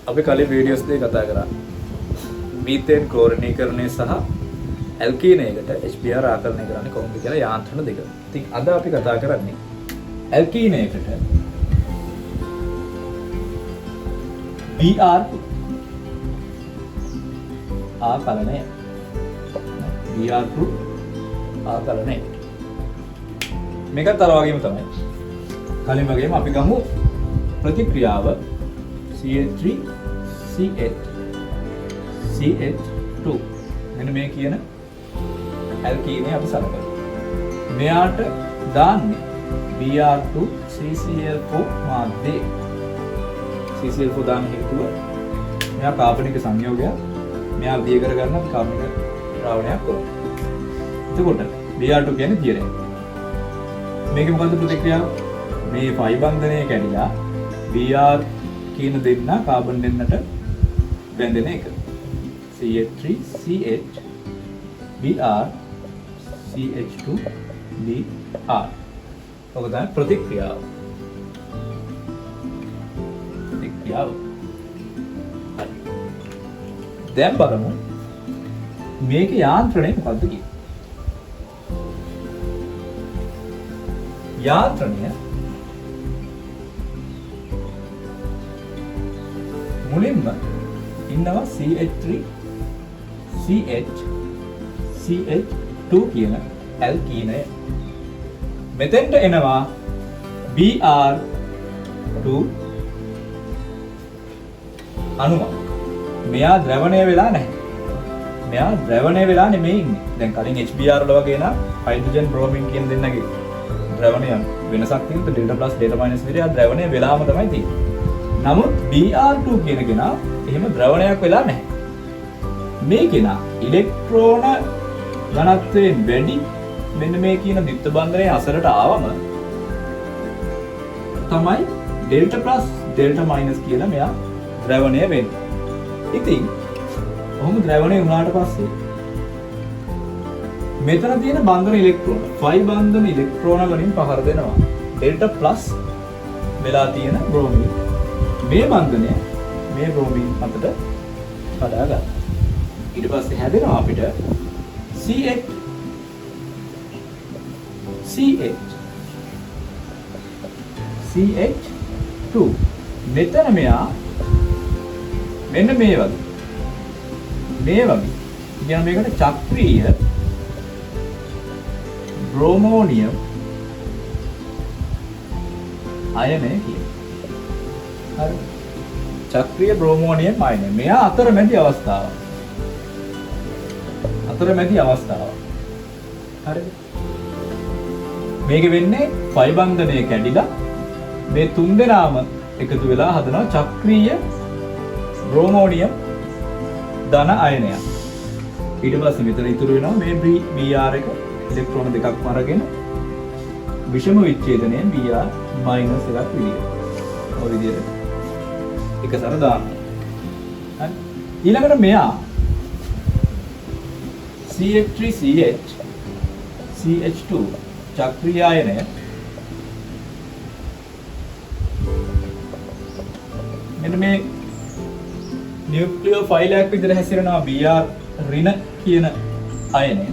අපි කලින් වීඩියෝස් දෙක කතා කරා. මීතේන් ක්ලෝරිනීකරණය සහ ඇල්කීනයකට HBr ආකරණය කරන්නේ කොහොමද කියලා යාන්ත්‍රණ දෙක. ඉතින් අද අපි කතා කරන්නේ ඇල්කීනයකට Br2 ආකලනය. Br2 ආකලනය. මේකත් අර වගේම තමයි. කලින් වගේම අපි ගමු ප්‍රතික්‍රියාව CH3CH2 මෙන්න මේ කියන ඇල්කීනේ අපි සලකමු. මෙයාට දාන්නේ Br2 CCl4 මාධ්‍යය. CCl4 දාන්න හේතුව මෙයා කාබනික සංයෝගයක්. මෙයා දිය කරගන්න අපි කාබනික ද්‍රාවණයක් කරනවා. එතකොට Br2 කියන්නේ දියරය. මේකේ මොකද්ද ප්‍රතික්‍රියාව? මේ ෆයි බන්ධනය කැඩිලා Br කියන දෙන්න කාබන් දෙන්නට බැඳෙන එක. CH3CH Br CH2 Br. ඔක තමයි ප්‍රතික්‍රියාව. ප්‍රතික්‍රියාව. දැන් බලමු මේක යාන්ත්‍රණය මොකද්ද කියන්නේ. යාන්ත්‍රණය මුලින්ම ඉන්නවා CH3 CH CH2 කියන ඇල්කීනය. මෙතෙන්ට එනවා Br2 අණුවක්. මෙයා ද්‍රවණය වෙලා නැහැ. මෙයා ද්‍රවණය වෙලා නෙමෙයි ඉන්නේ. දැන් කලින් HBr වල වගේ නා හයිඩ්‍රජන් බ්‍රෝමින් කියන දෙන්නගේ ද්‍රවණයන් වෙනසක් තියෙනවා. ඩෙල්ටා ප්ලස් ඩෙල්ටා මයිනස් විදිහට ද්‍රවණය වෙලාම තමයි තියෙන්නේ. නමුත් Br2 කියන කෙනා එහෙම ද්‍රවණයක් වෙලා නැහැ. මේ කෙනා ඉලෙක්ට්‍රෝන ඝනත්වයෙන් වැඩි මෙන්න මේ කියන ද්විත්ව බන්ධනයේ අසරට ආවම තමයි ඩෙල්ටා ප්ලස් ඩෙල්ටා මයිනස් කියලා මෙයා ද්‍රවණය වෙන්නේ. ඉතින් ඔහොම ද්‍රවණය වුණාට පස්සේ මෙතන තියෙන බන්ධන ඉලෙක්ට්‍රෝන ෆයි බන්ධන ඉලෙක්ට්‍රෝන වලින් පහර දෙනවා ඩෙල්ටා ප්ලස් වෙලා තියෙන බ්‍රෝමීන්. මේ බන්ධනය මේ බ්‍රෝමීන් අතට කඩා ගන්න. ඊට පස්සේ හැදෙනවා අපිට CH2. මෙතන මෙයා මෙන්න මේ වගේ කියන මේකට චක්‍රීය බ්‍රෝමෝනියම් අයනය කියනවා. හරි. චක්‍රීය බ්‍රෝමෝනියම් අයනය. මෙයා අතරමැදි අවස්ථාව. හරිද? මේක වෙන්නේ ෆයි බන්ධනය කැඩිලා මේ තුන් දෙනාම එකතු වෙලා හදනවා චක්‍රීය බ්‍රෝමෝනියම් ධන අයනයක්. ඊට පස්සේ මෙතන ඉතුරු වෙනවා මේ Br එක ඉලෙක්ට්‍රෝන දෙකක්ම අරගෙන විෂම විච්ඡේදනයෙන් Br මයිනස් එකක් විදියට. ඔය විදියට එකසර දාන්න. හරි. ඊළඟට මෙයා CH3CH CH2 චක්‍රීය ආයනය මෙන්න මේ නියුක්ලියෝෆයිලයක් විදිහට හැසිරෙනවා Br ඍණ කියන අයනය.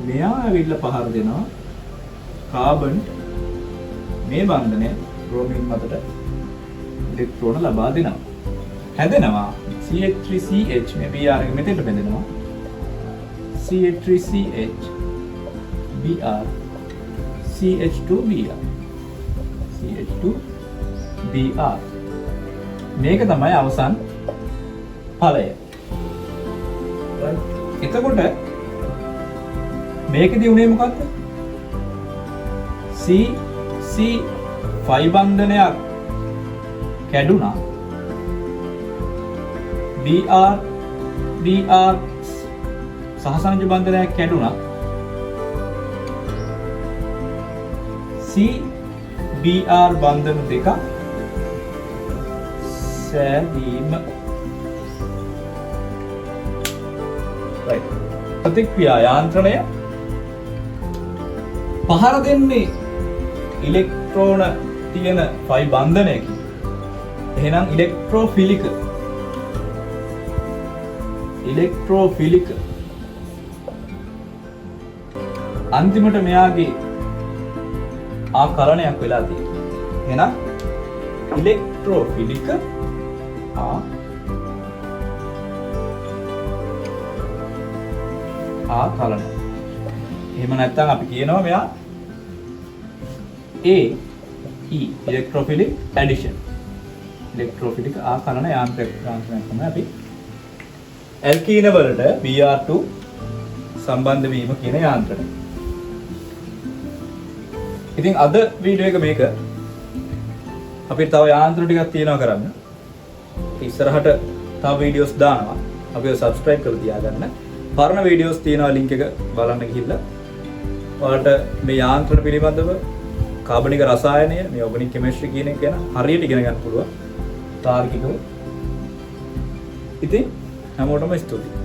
මෙයා ඇවිල්ලා පහර දෙනවා කාබන් මේ බන්ධනය බ්‍රෝමීන් මතට ඉලෙක්ට්‍රෝන ලබා දෙනවා. හැදෙනවා CH3CH මේ Br එක මෙතෙන්ට බැඳෙනවා. CH3CH Br CH2Br CH2Br මේක තමයි අවසන් ඵලය. එතකොට මේකදී උනේ මොකද්ද? ෆයි බන්ධනයක් කැඩුනා. Br සහසංජ බන්ධනයක් කැඩුනා. Br බන්ධන දෙක සෑදීම. right. ප්‍රතික්‍රියා යාන්ත්‍රණය පහර දෙන්නේ ඉලෙක්ට්‍රෝන තියෙන ෆයි බන්ධනයකින්. එහෙනම් ඉලෙක්ට්‍රෝෆිලික ඉලෙක්ට්‍රෝෆිලික් අන්තිමට මෙයාගේ ආකලනයක් වෙලා තියෙනවා. එහෙනම් ඉලෙක්ට්‍රෝෆිලික් ආකලන. එහෙම නැත්නම් අපි කියනවා මෙයා AE ඉලෙක්ට්‍රෝෆිලික් ඇඩිෂන්. ඉලෙක්ට්‍රෝෆිලික් ආකලන යාන්ත්‍රයක් තමයි අපි ඇල්කීන වලට Br2 සම්බන්ධ වීම කියන යාන්ත්‍රණය. ඉතින් අද වීඩියෝ එක මේක අපිට තව යාන්ත්‍ර ටිකක් තියෙනවා කරන්න. ඉස්සරහට තව වීඩියෝස් දානවා. අපිව subscribe කරලා තියාගන්න. පරණ වීඩියෝස් තියෙනවා link එක බලන්න ගිහිල්ලා. ඔයාලට මේ යාන්ත්‍රණ පිළිබඳව කාබනික රසායනය, මේ organic chemistry කියන එක ගැන හරියට ඉගෙන ගන්න පුළුවන්. තාර්කිකව. ඉතින් හැමෝටම ස්තුතියි.